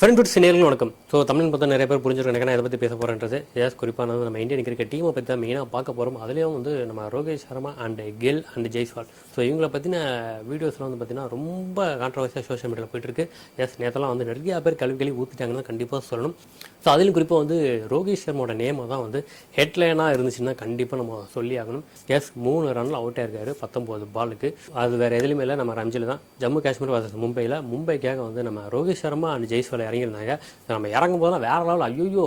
Friend சினியர்கள் வணக்கம். So Tamil பார்த்தா நிறைய பேர் புரிஞ்சிருக்கேன் நான் இதை பற்றி பேச போகிறேன்றது. குறிப்பாக நம்ம இந்தியன் கிரிக்கெட் டீமை பற்றி தான் மெயினாக பார்க்க போகிறோம். அதுலேயும் நம்ம Rohit Sharma and Gill and Jaiswal. So இவங்களை பற்றின வீடியோஸ்லாம் பார்த்தீங்கன்னா ரொம்ப கான்ட்ரவர்சியாக சோஷியல் மீடியாவில் போயிட்டுருக்கு. நேற்றெல்லாம் நிறைய பேர் கல்வி ஊற்றிட்டாங்கன்னு கண்டிப்பாக சொல்லணும். ஸோ அதிலும் குறிப்பாக ரோஹித் சர்மாவோட நேமை தான் ஹெட்லைனாக இருந்துச்சுன்னா கண்டிப்பாக நம்ம சொல்லி ஆகணும். 3 ரனில் அவுட் ஆயிருக்காரு 19 பாலுக்கு. அது வேறு எதுலையுமே இல்லை, நம்ம ரம்ஜில் தான். ஜம்மு காஷ்மீர் வர்சஸ் மும்பைக்காக நம்ம ரோஹித் சர்மா அண்ட் ஜெய்ஸ்வால் இறங்கியிருந்தாங்க. நம்ம இறங்கும் போதெல்லாம் வேற லெவல், ஐயோ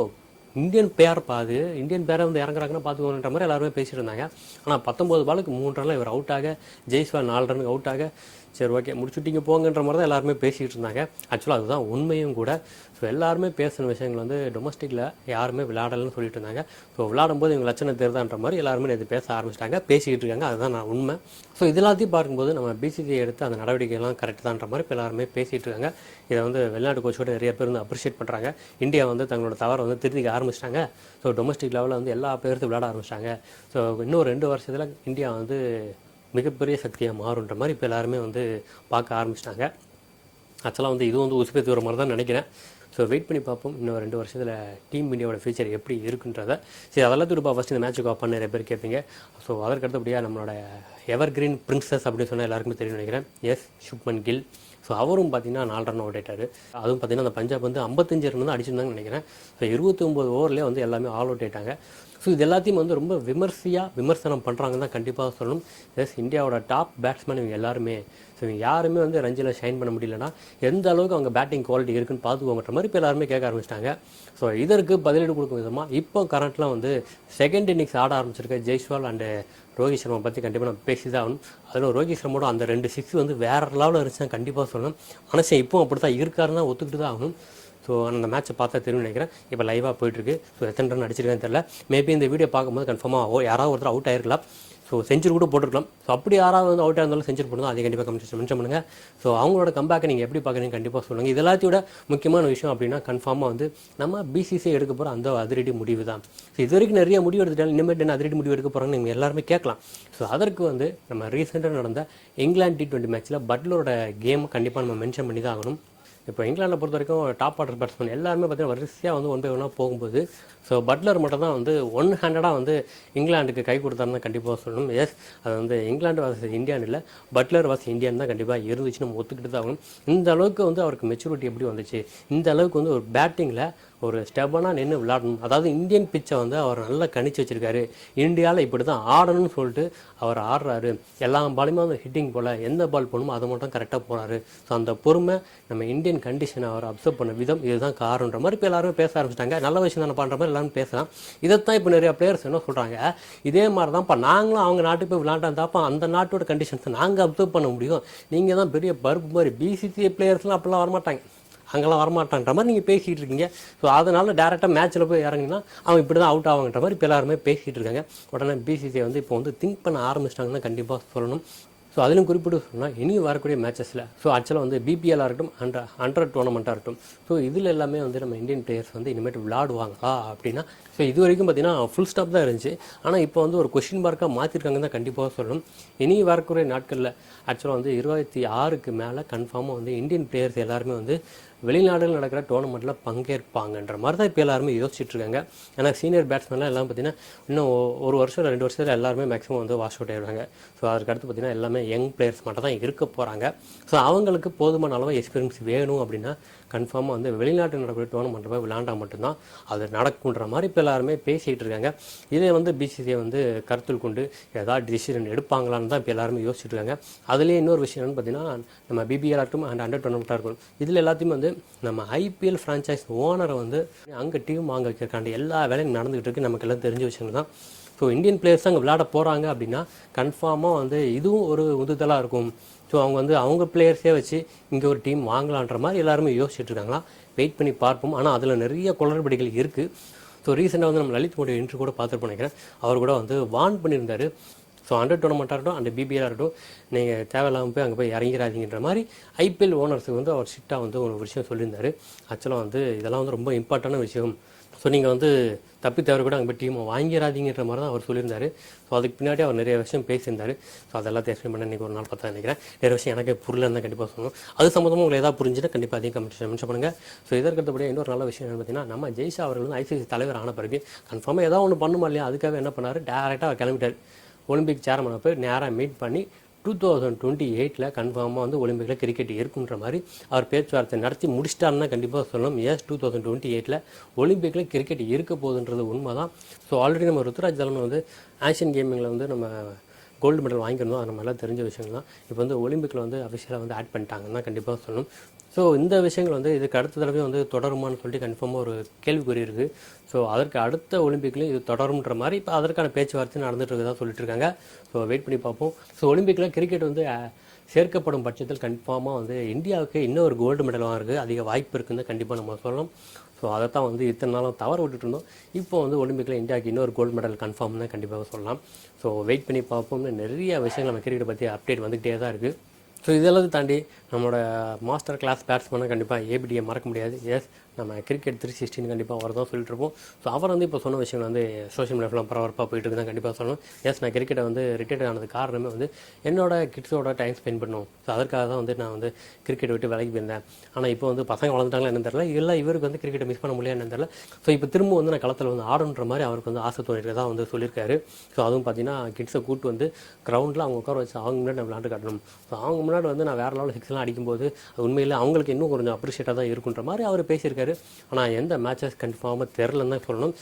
இந்தியன் பேர் பாது, இந்தியன் பேரை இறங்குறாங்கன்னு பார்த்துக்கோன்ற மாதிரி எல்லாருமே பேசிட்டு இருந்தாங்க. ஆனால் 19 பாலுக்கு 3 ரனில் இவர் அவுட் ஆக, ஜெய்ஸ்வால் 4 ரனுக்கு அவுட் ஆக, சரி ஓகே முடிச்சுட்டிங்க போங்கன்ற மாதிரி தான் எல்லாருமே பேசிக்கிட்டு இருந்தாங்க. ஆக்சுவலாக அதுதான் உண்மையும் கூட. ஸோ எல்லாருமே பேசின விஷயங்கள் டொமஸ்டிக்கில் யாருமே விளையாடலன்னு சொல்லிட்டு இருந்தாங்க. ஸோ விளையாடும் போது இவங்க லட்சணம் தெரிதான்ற மாதிரி எல்லாருமே இது பேச ஆரம்பிச்சிட்டாங்க, பேசிக்கிட்டு இருக்காங்க. அதுதான் நான் உண்மை. ஸோ இது எல்லாத்தையும் பார்க்கும்போது நம்ம பிசிசிஐ எடுத்து அந்த நடவடிக்கைலாம் கரெக்ட் தான்ற மாதிரி இப்போ எல்லாருமே பேசிகிட்டு இருக்காங்க. இதை வெளிநாட்டு கோச்சோட நிறைய பேர் அப்ரிஷியேட் பண்ணுறாங்க. இந்தியா தங்களோட தவறை திருத்திக்க ஆரம்பிச்சிட்டாங்க. ஸோ டொமஸ்டிக் லெவலில் எல்லா பேருக்கு விளையாட ஆரம்பிச்சிட்டாங்க. ஸோ இன்னும் 2 வருஷத்தில் இந்தியா மிகப்பெரிய சக்தியாக மாறுன்ற மாதிரி இப்போ எல்லாருமே பார்க்க ஆரம்பிச்சிட்டாங்க. ஆக்சுவலாக இது உசுப்பேத்து வர மாதிரி தான் நினைக்கிறேன். ஸோ வெயிட் பண்ணி பார்ப்போம் இன்னும் 2 வருஷத்தில் டீம் இந்தியாவோட ஃபியூச்சர் எப்படி இருக்குன்றதை. சரி அதெல்லாம் திருப்பா ஃபஸ்ட் இந்த மேட்சுக்கு ஆப்பான்னு நிறைய பேர் கேட்பீங்க. ஸோ அதற்கு அடுத்தபடியாக நம்மளோட எவர் கிரீன் பிரின்சஸ் அப்படின்னு சொன்னால் எல்லாருக்குமே தெரியும் நினைக்கிறேன். சுப்மன் கில். ஸோ அவரும் பார்த்தீங்கன்னா 4 ரன் அவுட் ஆயிட்டார். அதுவும் பார்த்தீங்கன்னா அந்த பஞ்சாப் 55 ரன் தான் அடிச்சிருந்தாங்கன்னு நினைக்கிறேன். ஸோ 29 ஓவர்லேயே எல்லாமே ஆல் அவுட் ஆயிட்டாங்க. ஸோ இது எல்லாத்தையும் ரொம்ப விமர்சனம் பண்ணுறாங்கன்னு தான் கண்டிப்பாக சொல்லணும். இந்தியாவோட டாப் பேட்ஸ்மேன் இவங்க எல்லாருமே. ஸோ இவங்க யாருமே ரஞ்சியில் ஷைன் பண்ண முடியலன்னா எந்த அளவுக்கு அவங்க பேட்டிங் குவாலிட்டி இருக்குன்னு பார்த்துக்கோங்கன்ற மாதிரி இப்போ எல்லாருமே கேட்க ஆரம்பிச்சிட்டாங்க. ஸோ இதற்கு பதிலீடு கொடுக்கும் விதமாக இப்போ கரண்ட்லாம் செகண்ட் இன்னிங்ஸ் ஆட ஆரம்பிச்சிருக்க ஜெய்ஸ்வால் அண்டு ரோஹித் சர்மா பற்றி கண்டிப்பாக நம்ம பேசி தான் ஆகணும். அதில் ரோஹித் சர்மாவோட அந்த 2 6 வேறு லெவலில் இருந்துச்சுன்னா கண்டிப்பாக சொல்லணும். மனுஷன் இப்போ அப்படி தான் இருக்காருன்னா ஒத்துக்கிட்டு தான் ஆகணும். ஸோ அந்த மேட்ச்சை பார்த்தா தெரியும் நினைக்கிறேன். இப்போ லைவாக போயிட்டுருக்கு. ஸோ எத்தனை ரன் அடிச்சிருக்கேன்னு தெரியல. மேபி இந்த வீடியோ பார்க்கும்போது கன்ஃபார்மாக யாராவது ஒருத்தர் அவுட் ஆகிருக்கலாம். ஸோ செஞ்சுரி கூட போட்டுருக்கலாம். ஸோ அப்படி யாராவது அவுட் ஆயிருந்தாலும் செஞ்சுரி போடணும். அதை கண்டிப்பாக மென்ஷன் பண்ணுங்கள். ஸோ அவங்களோட கம்பேக்கை நீங்கள் எப்படி பார்க்குறீங்க கண்டிப்பாக சொல்லுங்கள். இது எல்லாத்தையோட முக்கியமான விஷயம் அப்படின்னா கன்ஃபார்மாக நம்ம பிசிசிஐ எடுக்க போகிற அந்த அதிரடி முடிவு தான். ஸோ இது வரைக்கும் நிறைய முடிவு எடுத்துட்டாலும் இனிமேட்டு என்ன அதிரடி முடிவு எடுக்க போகிறாங்கன்னு நீங்கள் எல்லாருமே கேட்கலாம். ஸோ அதற்கு நம்ம ரீசெண்டாக நடந்த இங்கிலாந்து T20 மேட்ச்சில் பட்லரோட கேம் கண்டிப்பாக நம்ம மென்ஷன் பண்ணி தான் ஆகணும். இப்போ இங்கிலாண்டை பொறுத்த வரைக்கும் டாப் ஆர்டர் பேட்ஸ்மேன் எல்லாருமே பார்த்தீங்கன்னா வரிசையாக 1 by 1 போகும்போது ஸோ பட்லர் மட்டும் தான் ஒன் ஹேண்டடாக இங்கிலாந்துக்கு கை கொடுத்தாருன்னு கண்டிப்பாக சொல்லணும். அது இங்கிலாந்து வாஸ் இந்தியான்னு இல்லை, பட்லர் வாஸ் இந்தியான்னு தான் கண்டிப்பாக இருந்துச்சு. நம்ம ஒத்துக்கிட்டு தான் ஆகணும். இந்த அளவுக்கு அவருக்கு மெச்சூரிட்டி எப்படி வந்துச்சு, இந்த அளவுக்கு ஒரு பேட்டிங்கில் ஒரு ஸ்டெபனாக நின்று விளையாடணும். அதாவது இந்தியன் பிச்சை அவர் நல்லா கணிச்சு வச்சிருக்காரு. இந்தியாவில் இப்படி தான் ஆடணும்னு சொல்லிட்டு அவர் ஆடுறாரு. எல்லா பாலுமே ஹிட்டிங் போல் எந்த பால் போகணுமோ அதை மட்டும் கரெக்டாக போகிறாரு. ஸோ அந்த பொறுமை நம்ம இந்தியன் கண்டிஷனை அவர் அப்சர்வ் பண்ண விதம் இதுதான் காரணன்ற மாதிரி இப்போ எல்லாருமே பேச ஆரம்பிச்சிட்டாங்க. நல்ல விஷயம் தானே பண்ணுற மாதிரி எல்லாரும் பேசலாம். இதைத்தான் இப்போ நிறைய பிளேயர்ஸ் என்ன சொல்கிறாங்க, இதே மாதிரி தான்ப்பா நாங்களும் அவங்க நாட்டுக்கு போய் விளையாண்டாந்தாப்பா அந்த நாட்டோட கண்டிஷன்ஸை நாங்கள் அப்சர்வ் பண்ண முடியும். நீங்கள் தான் பெரிய பருப்பு மாதிரி பிசிசிஐ பிளேயர்ஸ்லாம் அப்படிலாம் வரமாட்டாங்க, அங்கெல்லாம் வரமாட்டான்ற மாதிரி நீங்கள் பேசிகிட்டு இருக்கீங்க. ஸோ அதனால் டேரெக்டாக மேட்ச்சில் போய் இறங்கினா அவங்க இப்படி தான் அவுட் ஆகுன்ற மாதிரி இப்போ எல்லாருமே பேசிகிட்டு இருக்காங்க. உடனே பிசிசிஐ இப்போ திங்க் பண்ண ஆரம்பிச்சிட்டாங்கன்னு கண்டிப்பாக சொல்லணும். ஸோ அதிலும் குறிப்பிட்டு சொன்னால் இனி வரக்கூடிய மேட்சஸில் ஆக்சுவலாக பிபிஎல்லாக இருக்கட்டும் அண்டர் டோர்னமெண்ட்டாக இருக்கட்டும், ஸோ இதில் எல்லாமே நம்ம இந்தியன் பிளேயர்ஸ் இனிமேட்டு விளையாடுவாங்களா அப்படின்னா ஸோ இது வரைக்கும் பார்த்தீங்கன்னா ஃபுல் ஸ்டாப் தான் இருந்துச்சு. ஆனால் இப்போ ஒரு கொஷின் மார்க்காக மாற்றிருக்காங்கன்னு தான் கண்டிப்பாக சொல்லணும். இனி வரக்கூடிய நாட்களில் ஆக்சுவலாக 26க்கு மேலே கன்ஃபார்மாக இந்தியன் பிளேயர்ஸ் எல்லாருமே வெளிநாடுகள் நடக்கிற டோர்னமெண்ட்டில் பங்கேற்பாங்கன்ற மாதிரி தான் இப்போ எல்லாருமே யோசிச்சுட்ருக்காங்க. ஏன்னா சீனியர் பேட்ஸ்மேன்லாம் எல்லாம் பார்த்தீங்கன்னா இன்னும் 1 வருஷம் 2 வருஷத்தில் எல்லாருமே மேக்ஸிமம் வாஷ் அவுட் ஆகிடுவாங்க. ஸோ அதுக்கடுத்து பார்த்தீங்கன்னா எல்லாமே யங் பிளேயர்ஸ் மட்டும் தான் இருக்க போகிறாங்க. ஸோ அவங்களுக்கு போதுமான அளவு எக்ஸ்பீரியன்ஸ் வேணும் அப்படின்னா கன்ஃபார்மாக வெளிநாட்டு நடக்கிற டோர்னமெண்ட்டில் போய் விளையாண்டால் மட்டும்தான் அது நடக்குன்ற மாதிரி இப்போ எல்லாருமே பேசிகிட்டு இருக்காங்க. இதே பிசிசிஐ கருத்தில் கொண்டு ஏதாவது டிசிஷன் எடுப்பாங்களான்னு தான் இப்போ எல்லாருமே யோசிச்சுட்டு இருக்காங்க. அதுலேயே இன்னொரு விஷயம் என்னென்னு பார்த்தீங்கன்னா நம்ம பிபிஎல் ஆகட்டும் அண்ட் அண்டர் டோர்னமெண்ட்டாக இருக்கணும், இதில் எல்லாத்தையுமே நம்ம ஐபிஎல் ஃப்ரான்ச்சைஸ் ஓனரை அங்கே டீம் வாங்க வைக்கிறக்காண்டி எல்லா வேலையும் நடந்துகிட்டு இருக்கு. நமக்கு எல்லாம் தெரிஞ்ச விஷயம் தான். ஸோ இந்தியன் பிளேயர்ஸ் அங்கே விளையாட போகிறாங்க அப்படின்னா கன்ஃபார்மாக இதுவும் ஒரு உந்துதலாக இருக்கும். ஸோ அவங்க அவங்க பிளேயர்ஸே வச்சு இங்கே ஒரு டீம் வாங்கலான்ற மாதிரி எல்லாருமே யோசிச்சுட்டு இருக்காங்களா, வெயிட் பண்ணி பார்ப்போம். ஆனால் அதில் நிறைய குளறுபடிகள் இருக்குது. ஸோ ரீசெண்டாக நம்ம லலித் மோடி இன்ட்ரு கூட பார்த்துட்டு நினைக்கிறேன். அவர் கூட வார்ன் பண்ணியிருந்தார், ஸோ 100 டோர்னமெண்ட்டாக இருக்கட்டும் அண்ட் பிபிஎல்லாக இருக்கட்டும், நீங்கள் தேவையில்லாமல் போய் அங்கே போய் இறங்கிறாதீங்கன்ற மாதிரி ஐபிஎல் ஓனர்ஸுக்கு வந்து அவர் ஸ்ட்ரிக்டாக வந்து ஒரு விஷயம் சொல்லியிருந்தார். ஆக்சுவலாக வந்து இதெல்லாம் வந்து ரொம்ப இம்பார்ட்டண்டான விஷயம். ஸோ நீங்கள் வந்து தப்பி தவிர கூட அங்கே போய் டீமை வாங்கிறாதீங்கன்ற மாதிரி தான் அவர் சொல்லியிருந்தார். ஸோ அதுக்கு பின்னாடி அவர் நிறைய விஷயம் பேசியிருந்தார். ஸோ அதெல்லாம் எக்ஸ்பிளைன் பண்ண இன்றைக்கி ஒரு நாள் பார்த்தா நினைக்கிறேன். நிறைய விஷயம் எனக்கு புரியலன்னு தான் கண்டிப்பாக சொல்லணும். அது சம்மந்தமாக உங்களுக்கு ஏதாவது புரிஞ்சுன்னா கண்டிப்பாக அதையும் மென்ஷன் பண்ணுங்கள். ஸோ இதற்கடுத்தபடியாக இன்னொரு நல்ல விஷயம் என்ன பார்த்தீங்கன்னா, நம்ம ஜெய்ஷா அவர்கள் வந்து ஐசிசி தலைவர் ஆன பிறகு கன்ஃபார்மாக ஏதாவது ஒன்று பண்ணுமா இல்லையா, அதுக்காக என்ன பண்ணார், டேரெக்டாக அவர் கிளம்பிட்டார். ஒலிம்பிக் சேர்மனை போய் நேராக மீட் பண்ணி 2028 கன்ஃபார்மாக வந்து ஒலிம்பிக்கில் கிரிக்கெட் இருக்குன்ற மாதிரி அவர் பேச்சுவார்த்தை நடத்தி முடிச்சிட்டாருன்னா கண்டிப்பாக சொல்லணும். 2028 ஒலிம்பிக்கில் கிரிக்கெட் இருக்க போகுதுன்றது உண்மை தான். ஸோ ஆல்ரெடி நம்ம ருத்ராஜ் தலன் வந்து ஆசியன் கேமிங்கில் வந்து நம்ம கோல்டு மெடல் வாங்கியிருந்தோம். அது நம்ம எல்லாம் தெரிஞ்ச விஷயங்கள் தான். இப்போ வந்து ஒலிம்பிக்கில் வந்து அஃபிஷியலாக வந்து ஆட் பண்ணிட்டாங்கன்னா கண்டிப்பாக சொல்லணும். ஸோ இந்த விஷயங்கள் வந்து இதுக்கு அடுத்த தடவை வந்து தொடருமான்னு சொல்லிட்டு கன்ஃபார்மாக ஒரு கேள்விக்குறி இருக்குது. ஸோ அதற்கு அடுத்த ஒலிம்பிக்லையும் இது தொடரும்ன்ற மாதிரி இப்போ அதற்கான பேச்சுவார்த்தை நடந்துட்டு இருக்கதான் சொல்லிட்டு இருக்காங்க. ஸோ வெயிட் பண்ணி பார்ப்போம். ஸோ ஒலிம்பிக்கில் கிரிக்கெட் வந்து சேர்க்கப்படும் பட்சத்தில் கன்ஃபார்மாக வந்து இந்தியாவுக்கு இன்னும் ஒரு கோல்டு மெடல் வாங்குறதுக்கு அதிக வாய்ப்பு இருக்குன்னு கண்டிப்பாக நம்ம சொல்லலாம். ஸோ அதை தான் வந்து இத்தனை நாளும் தவற விட்டுட்டு இருந்தோம். இப்போ வந்து ஒலிம்பிக்கில் இந்தியாவுக்கு இன்னொரு கோல்டு மெடல் கன்ஃபார்ம் தான் கண்டிப்பாக சொல்லலாம். ஸோ வெயிட் பண்ணி பார்ப்போம்னு நிறைய விஷயங்கள் நம்ம கிரிக்கெட்டை பற்றி அப்டேட் வந்துகிட்டே தான் இருக்குது. ஸோ இதெல்லாம் தாண்டி நம்மளோட மாஸ்டர் கிளாஸ் பேட்ஸ்மேனை கண்டிப்பாக ஏபிடியை மறக்க முடியாது. எஸ், நம்ம கிரிக்கெட் 360 கண்டிப்பாக அவர் தான் சொல்லிட்டு இருப்போம். ஸோ அவர் வந்து இப்போ சொன்ன விஷயங்கள் வந்து சோஷியல் மீடியாவில் பரபரப்பாக போயிட்டு இருக்குதான் கண்டிப்பாக சொல்லணும். எஸ், நான் கிரிக்கெட்டை வந்து ரிட்டையர்ட் ஆனது காரணமே வந்து என்னோட கிட்ஸோட டைம் ஸ்பெண்ட் பண்ணணும். ஸோ அதற்காக தான் வந்து நான் வந்து கிரிக்கெட் விட்டு விலகி போயிருந்தேன். ஆனால் இப்போ வந்து பசங்க வளர்ந்துட்டாங்களா என்னன்னு தெரியல, இல்லை இவருக்கு வந்து கிரிக்கெட்டை மிஸ் பண்ண முடியாது என்னன்னு தெரியல. ஸோ இப்போ திரும்ப வந்து நான் களத்தில் வந்து ஆடணுன்ற மாதிரி அவருக்கு வந்து ஆசை தோணிட்டு வந்து சொல்லியிருக்காரு. ஸோ அதுவும் பார்த்தீங்கன்னா கிட்ஸை கூட்டு வந்து கிரவுண்டில் அவங்க உட்கார வச்சு அவங்க முன்னாடி நான் விளையாண்டு காட்டணும். ஸோ அவங்க முன்னாடி வந்து நான் வேறு லெவலில் சிக்ஸ்லாம் அடிக்கும்போது உண்மையில் அவங்களுக்கு இன்னும் கொஞ்சம் அப்ரிஷியேட்டாக தான் இருக்குன்ற மாதிரி அவர் பேசியிருக்காரு. ஆனால் எந்த மேட்சஸ் கன்ஃபார்மாக தெரிலன்னு தான் சொல்லணும்.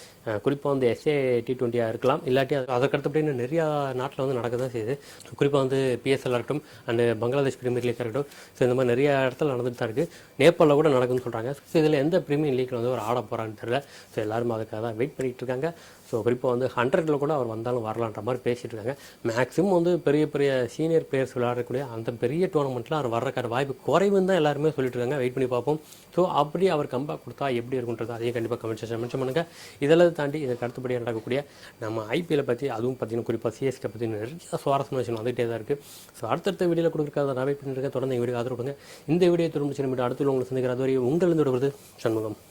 குறிப்பாக வந்து எஸ்ஏ T20 இருக்கலாம், இல்லாட்டி அதற்கடுத்தபடி நிறையா நாட்டில் வந்து நடக்க தான் செய்யுது. குறிப்பாக வந்து பிஎஸ்எல் இருக்கட்டும் அண்டு பங்களாதேஷ் பிரீமியர் லீக் இருக்கட்டும். ஸோ இந்த மாதிரி நிறைய இடத்துல நடந்துட்டு தான் இருக்குது. நேபாளில் கூட நடக்குதுன்னு சொல்கிறாங்க. ஸோ இதில் எந்த பிரீமியர் லீக்கில் வந்து அவர் ஆட போகிறான்னு தெரியல. ஸோ எல்லாரும் அதுக்காக தான் வெயிட் பண்ணிகிட்டு இருக்காங்க. ஸோ குறிப்பாக வந்து 100 கூட அவர் வந்தாலும் வரலான்ற மாதிரி பேசிகிட்டு இருக்காங்க. மேக்ஸிமம் வந்து பெரிய பெரிய சீனியர் பிளேயர்ஸ் விளையாடக்கூடிய அந்த பெரிய டோர்னமெண்ட்டில் அவர் வர்றக்கான வாய்ப்பு குறைவுன்னு தான் எல்லாருமே சொல்லிட்டு இருக்காங்க. வெயிட் பண்ணி பார்ப்போம். ஸோ அப்படி அவர் கம்பேக் கொடுத்தா எப்படி இருக்குன்றது அதையும் கண்டிப்பாக கமெண்ட் செக்ஷன் மென்ஷன் பண்ணுங்கள். இதெல்லாம் தாண்டி இதற்கு அடுத்தபடியாக நடக்கக்கூடிய நம்ம ஐபிஎல்லை பற்றி, அதுவும் பார்த்தீங்கன்னா குறிப்பாக சிஎஸ்கே பற்றி நிறைய சுவாரஸ்யமான விஷயம் வந்துகிட்டே தான் இருக்குது. ஸோ அடுத்தடுத்த வீடியோவில் கொடுக்குறத நான் வெயிட் பண்ணிட்டு இருக்கேன். தொடர்ந்து இந்த வீடியோ ஆதரவு கொடுங்க. இந்த வீடியோ திரும்ப அடுத்து உங்களை சந்திக்கிற அதுவரை உங்களிருந்து விடுவது சண்முகம்.